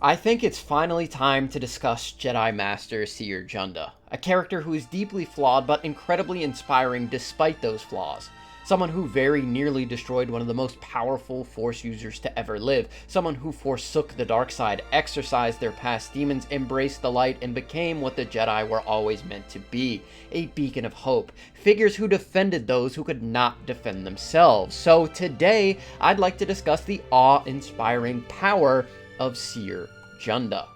I think it's finally time to discuss Jedi Master Cere Junda, a character who is deeply flawed but incredibly inspiring despite those flaws. Someone who very nearly destroyed one of the most powerful Force users to ever live. Someone who forsook the dark side, exorcised their past demons, embraced the light, and became what the Jedi were always meant to be. A beacon of hope. Figures who defended those who could not defend themselves. So today, I'd like to discuss the awe-inspiring power of Cere Junda.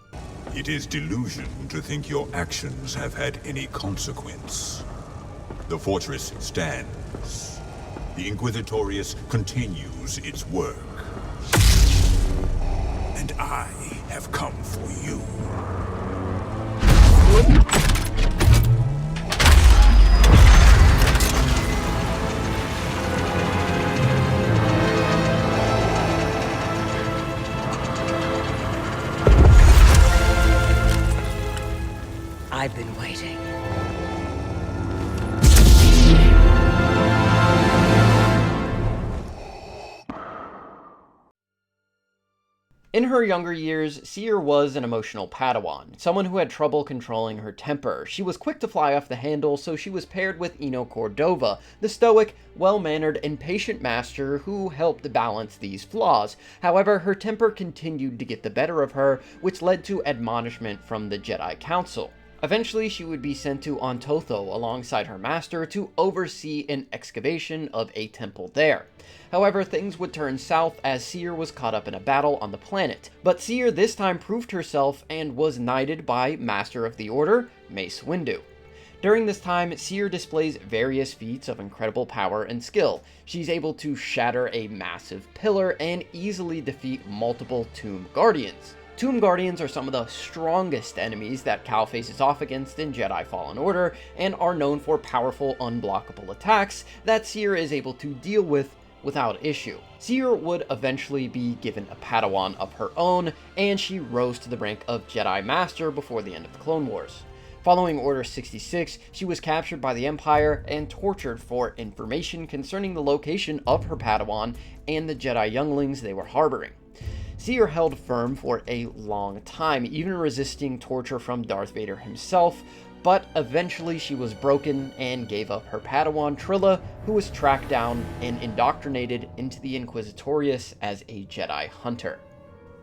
It is delusion to think your actions have had any consequence. The fortress stands. The Inquisitorius continues its work. And I have come for you. I've been waiting. In her younger years, Cere was an emotional Padawan, someone who had trouble controlling her temper. She was quick to fly off the handle, so she was paired with Eno Cordova, the stoic, well-mannered, and patient master who helped balance these flaws. However, her temper continued to get the better of her, which led to admonishment from the Jedi Council. Eventually, she would be sent to Ontotho alongside her master to oversee an excavation of a temple there. However, things would turn south as Cere was caught up in a battle on the planet. But Cere this time proved herself and was knighted by Master of the Order, Mace Windu. During this time, Cere displays various feats of incredible power and skill. She's able to shatter a massive pillar and easily defeat multiple Tomb Guardians. Tomb Guardians are some of the strongest enemies that Cal faces off against in Jedi Fallen Order, and are known for powerful unblockable attacks that Cere is able to deal with without issue. Cere would eventually be given a Padawan of her own, and she rose to the rank of Jedi Master before the end of the Clone Wars. Following Order 66, she was captured by the Empire and tortured for information concerning the location of her Padawan and the Jedi younglings they were harboring. Cere held firm for a long time, even resisting torture from Darth Vader himself, but eventually she was broken and gave up her Padawan Trilla, who was tracked down and indoctrinated into the Inquisitorius as a Jedi hunter.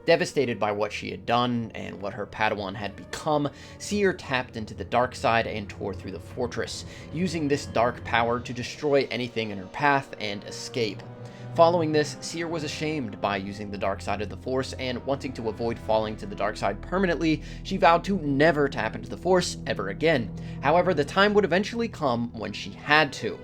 Devastated by what she had done and what her Padawan had become, Cere tapped into the dark side and tore through the fortress, using this dark power to destroy anything in her path and escape. Following this, Cere was ashamed by using the dark side of the Force, and wanting to avoid falling to the dark side permanently, she vowed to never tap into the Force ever again. However, the time would eventually come when she had to.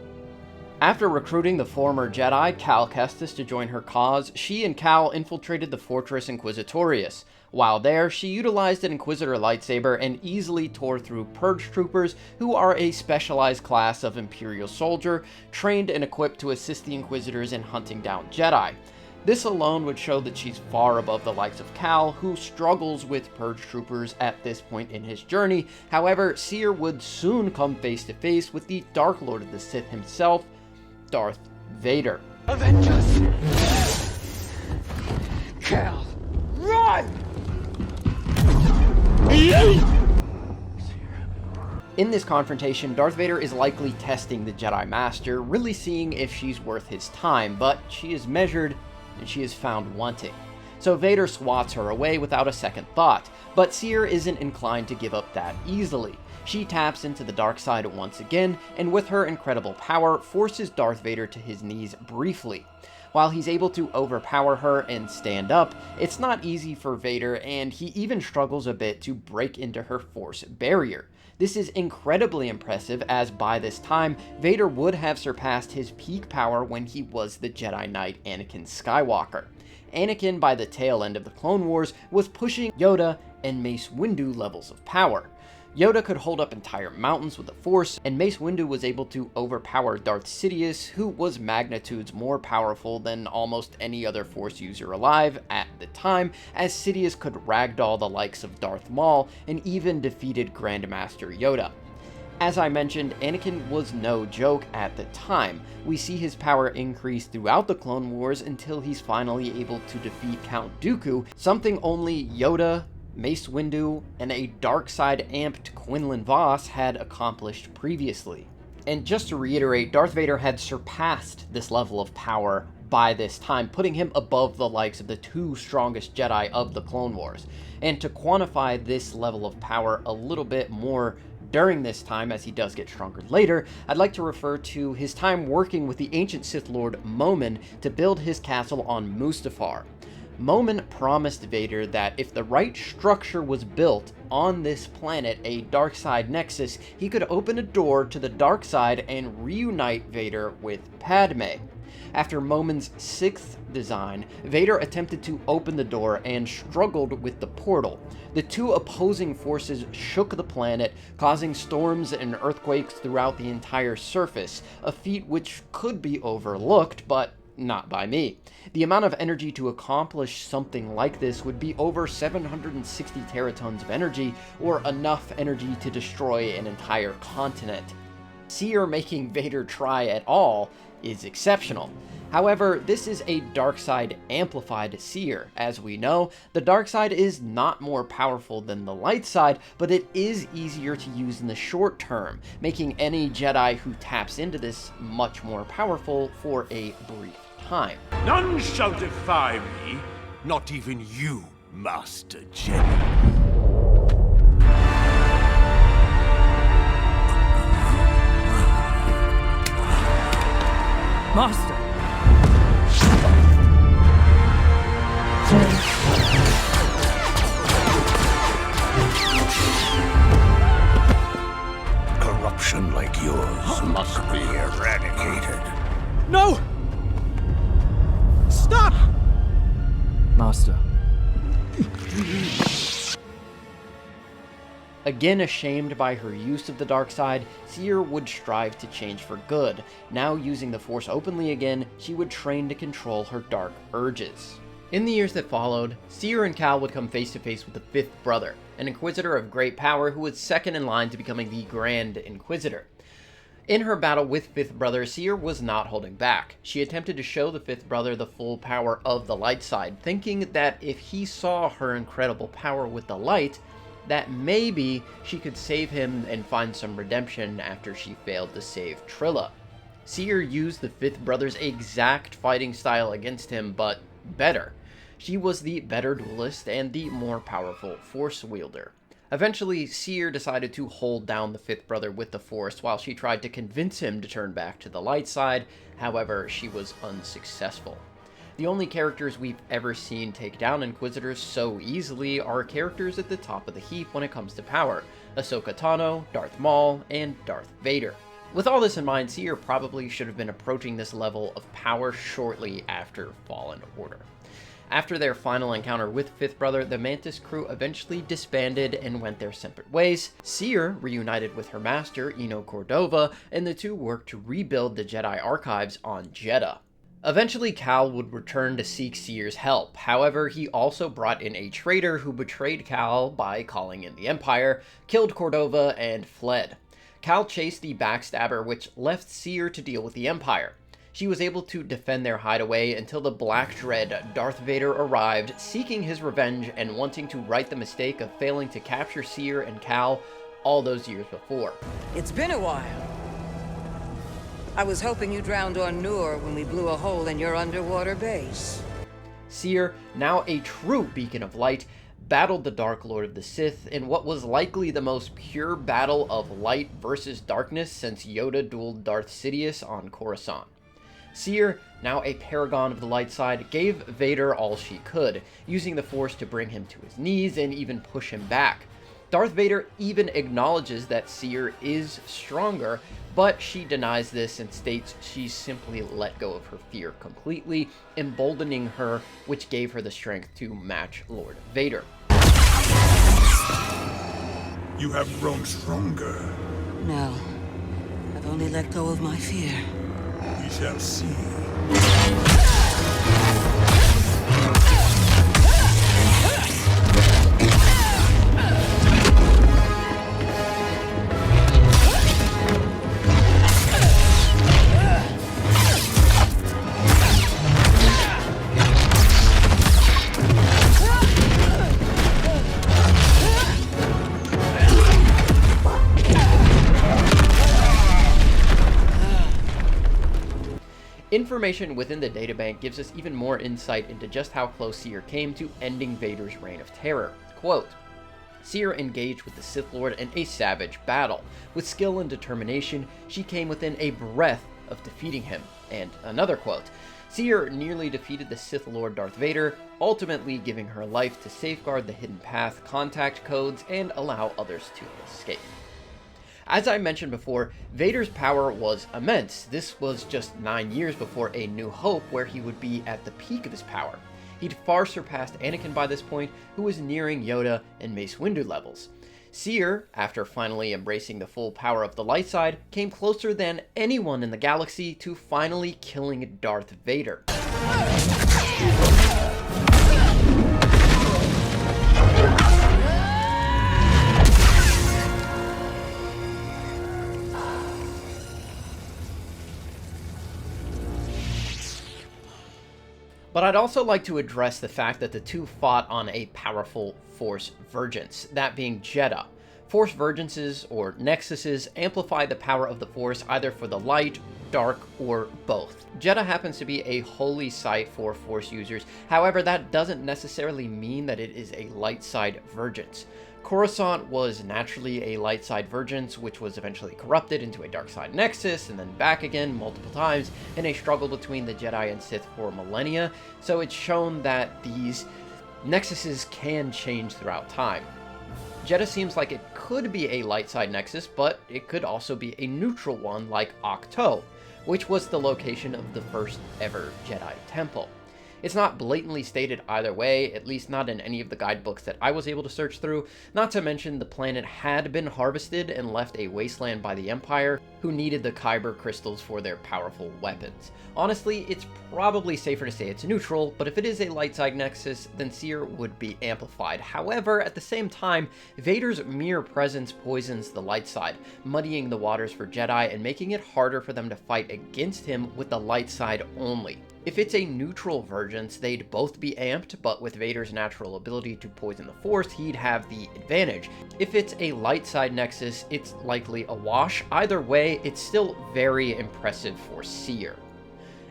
After recruiting the former Jedi, Cal Kestis, to join her cause, she and Cal infiltrated the Fortress Inquisitorius. While there, she utilized an Inquisitor lightsaber and easily tore through Purge Troopers, who are a specialized class of Imperial soldier, trained and equipped to assist the Inquisitors in hunting down Jedi. This alone would show that she's far above the likes of Cal, who struggles with Purge Troopers at this point in his journey. However, Cere would soon come face to face with the Dark Lord of the Sith himself, Darth Vader. Avengers! Cal, run! In this confrontation, Darth Vader is likely testing the Jedi Master, really seeing if she's worth his time, but she is measured and she is found wanting. So Vader swats her away without a second thought, but Cere isn't inclined to give up that easily. She taps into the dark side once again, and with her incredible power, forces Darth Vader to his knees briefly. While he's able to overpower her and stand up, it's not easy for Vader, and he even struggles a bit to break into her Force barrier. This is incredibly impressive, as by this time, Vader would have surpassed his peak power when he was the Jedi Knight Anakin Skywalker. Anakin, by the tail end of the Clone Wars, was pushing Yoda and Mace Windu levels of power. Yoda could hold up entire mountains with the Force, and Mace Windu was able to overpower Darth Sidious, who was magnitudes more powerful than almost any other Force user alive at the time, as Sidious could ragdoll the likes of Darth Maul and even defeated Grandmaster Yoda. As I mentioned, Anakin was no joke at the time. We see his power increase throughout the Clone Wars until he's finally able to defeat Count Dooku, something only Yoda, Mace Windu, and a dark side amped Quinlan Vos had accomplished previously. And just to reiterate, Darth Vader had surpassed this level of power by this time, putting him above the likes of the two strongest Jedi of the Clone Wars. And to quantify this level of power a little bit more during this time, as he does get stronger later, I'd like to refer to his time working with the ancient Sith Lord Momin to build his castle on Mustafar. Momin promised Vader that if the right structure was built on this planet, a dark side nexus, he could open a door to the dark side and reunite Vader with Padme. After Momin's 6th design, Vader attempted to open the door and struggled with the portal. The two opposing forces shook the planet, causing storms and earthquakes throughout the entire surface, a feat which could be overlooked, but not by me. The amount of energy to accomplish something like this would be over 760 teratons of energy, or enough energy to destroy an entire continent. Cere making Vader try at all is exceptional. However, this is a dark side amplified Cere. As we know, the dark side is not more powerful than the light side, but it is easier to use in the short term, making any Jedi who taps into this much more powerful for a brief time. None shall defy me, not even you, Master Jeddah. Master! Corruption like yours must be eradicated. No! Stop! Master. Again ashamed by her use of the dark side, Cere would strive to change for good. Now using the Force openly again, she would train to control her dark urges. In the years that followed, Cere and Cal would come face to face with the fifth brother, an Inquisitor of great power who was second in line to becoming the Grand Inquisitor. In her battle with Fifth Brother, Cere was not holding back. She attempted to show the Fifth Brother the full power of the light side, thinking that if he saw her incredible power with the light, that maybe she could save him and find some redemption after she failed to save Trilla. Cere used the Fifth Brother's exact fighting style against him, but better. She was the better duelist and the more powerful Force wielder. Eventually, Cere decided to hold down the Fifth Brother with the Force while she tried to convince him to turn back to the light side. However, she was unsuccessful. The only characters we've ever seen take down Inquisitors so easily are characters at the top of the heap when it comes to power: Ahsoka Tano, Darth Maul, and Darth Vader. With all this in mind, Cere probably should have been approaching this level of power shortly after Fallen Order. After their final encounter with Fifth Brother, the Mantis crew eventually disbanded and went their separate ways. Cere reunited with her master, Eno Cordova, and the two worked to rebuild the Jedi archives on Jeddah. Eventually, Cal would return to seek Cere's help. However, he also brought in a traitor who betrayed Cal by calling in the Empire, killed Cordova, and fled. Cal chased the backstabber, which left Cere to deal with the Empire. She was able to defend their hideaway until the Black Dread Darth Vader arrived, seeking his revenge and wanting to right the mistake of failing to capture Cere and Cal all those years before. It's been a while. I was hoping you drowned on Nur when we blew a hole in your underwater base. Cere, now a true beacon of light, battled the Dark Lord of the Sith in what was likely the most pure battle of light versus darkness since Yoda dueled Darth Sidious on Coruscant. Cere, now a paragon of the light side, gave Vader all she could, using the Force to bring him to his knees and even push him back. Darth Vader even acknowledges that Cere is stronger, but she denies this and states she simply let go of her fear completely, emboldening her, which gave her the strength to match Lord Vader. You have grown stronger. No, I've only let go of my fear. We shall see. Information within the databank gives us even more insight into just how close Cere came to ending Vader's reign of terror. Quote, Cere engaged with the Sith Lord in a savage battle. With skill and determination, she came within a breath of defeating him. And another quote, Cere nearly defeated the Sith Lord Darth Vader, ultimately giving her life to safeguard the hidden path, contact codes, and allow others to escape. As I mentioned before, Vader's power was immense. This was just 9 years before A New Hope, where he would be at the peak of his power. He'd far surpassed Anakin by this point, who was nearing Yoda and Mace Windu levels. Cere, after finally embracing the full power of the light side, came closer than anyone in the galaxy to finally killing Darth Vader. But I'd also like to address the fact that the two fought on a powerful Force Vergence, that being Jeddah. Force Vergences, or Nexuses, amplify the power of the Force either for the light, dark, or both. Jeddah happens to be a holy site for Force users, however that doesn't necessarily mean that it is a light side Vergence. Coruscant was naturally a light side Vergence, which was eventually corrupted into a dark side Nexus, and then back again multiple times in a struggle between the Jedi and Sith for millennia, so it's shown that these Nexuses can change throughout time. Jeddah seems like it could be a light side Nexus, but it could also be a neutral one like Ahch-To, which was the location of the first ever Jedi Temple. It's not blatantly stated either way, at least not in any of the guidebooks that I was able to search through, not to mention the planet had been harvested and left a wasteland by the Empire, who needed the Kyber crystals for their powerful weapons. Honestly, it's probably safer to say it's neutral, but if it is a light side Nexus, then Cere would be amplified. However, at the same time, Vader's mere presence poisons the light side, muddying the waters for Jedi and making it harder for them to fight against him with the light side only. If it's a neutral Vergence, they'd both be amped, but with Vader's natural ability to poison the Force, he'd have the advantage. If it's a light side Nexus, it's likely a wash. Either way, it's still very impressive for Cere.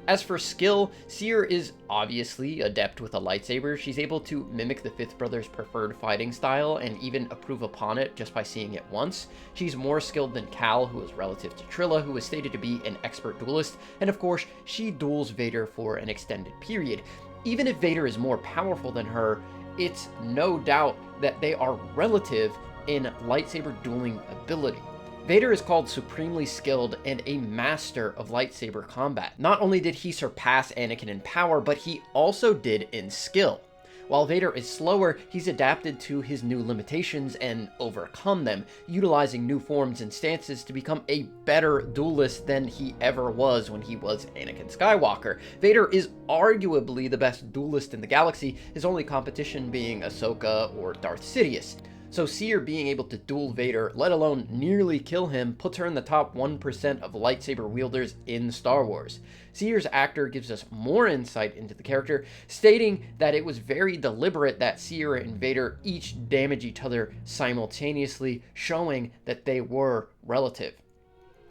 As for skill, Cere is obviously adept with a lightsaber. She's able to mimic the Fifth Brother's preferred fighting style and even improve upon it just by seeing it once. She's more skilled than Cal, who is relative to Trilla, who is stated to be an expert duelist, and of course, she duels Vader for an extended period. Even if Vader is more powerful than her, it's no doubt that they are relative in lightsaber dueling ability. Vader is called supremely skilled and a master of lightsaber combat. Not only did he surpass Anakin in power, but he also did in skill. While Vader is slower, he's adapted to his new limitations and overcome them, utilizing new forms and stances to become a better duelist than he ever was when he was Anakin Skywalker. Vader is arguably the best duelist in the galaxy, his only competition being Ahsoka or Darth Sidious. So Cere being able to duel Vader, let alone nearly kill him, puts her in the top 1% of lightsaber wielders in Star Wars. Cere's actor gives us more insight into the character, stating that it was very deliberate that Cere and Vader each damage each other simultaneously, showing that they were relative.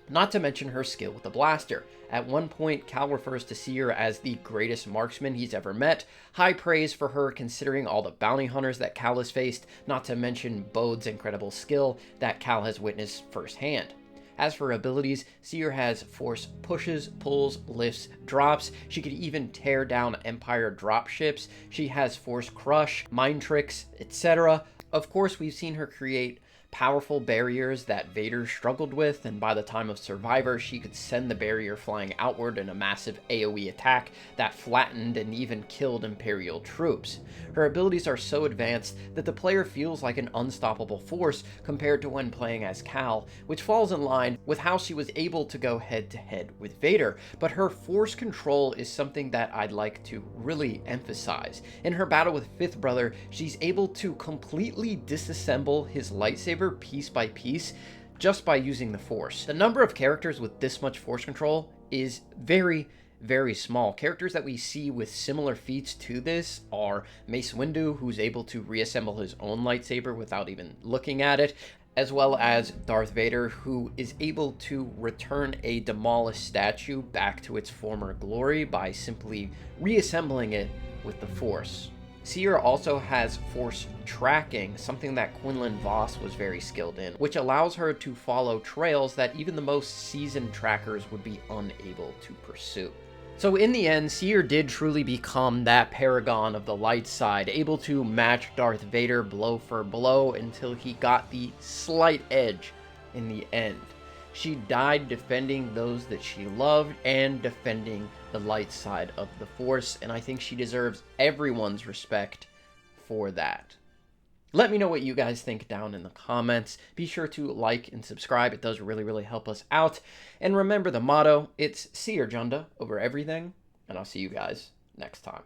Not to mention her skill with the blaster. At one point, Cal refers to Cere as the greatest marksman he's ever met. High praise for her considering all the bounty hunters that Cal has faced, not to mention Bode's incredible skill that Cal has witnessed firsthand. As for abilities, Cere has force pushes, pulls, lifts, drops. She could even tear down Empire dropships. She has force crush, mind tricks, etc. Of course, we've seen her create powerful barriers that Vader struggled with, and by the time of Survivor, she could send the barrier flying outward in a massive AoE attack that flattened and even killed Imperial troops. Her abilities are so advanced that the player feels like an unstoppable force compared to when playing as Cal, which falls in line with how she was able to go head-to-head with Vader, but her force control is something that I'd like to really emphasize. In her battle with Fifth Brother, she's able to completely disassemble his lightsaber piece by piece just by using the Force. The number of characters with this much Force control is very, very small. Characters that we see with similar feats to this are Mace Windu, who's able to reassemble his own lightsaber without even looking at it, as well as Darth Vader, who is able to return a demolished statue back to its former glory by simply reassembling it with the Force. Cere also has Force tracking, something that Quinlan Vos was very skilled in, which allows her to follow trails that even the most seasoned trackers would be unable to pursue. So in the end, Cere did truly become that paragon of the light side, able to match Darth Vader blow for blow until he got the slight edge in the end. She died defending those that she loved and defending the light side of the Force, and I think she deserves everyone's respect for that. Let me know what you guys think down in the comments. Be sure to like and subscribe. It does really help us out. And remember the motto, it's Cere Junda over everything, and I'll see you guys next time.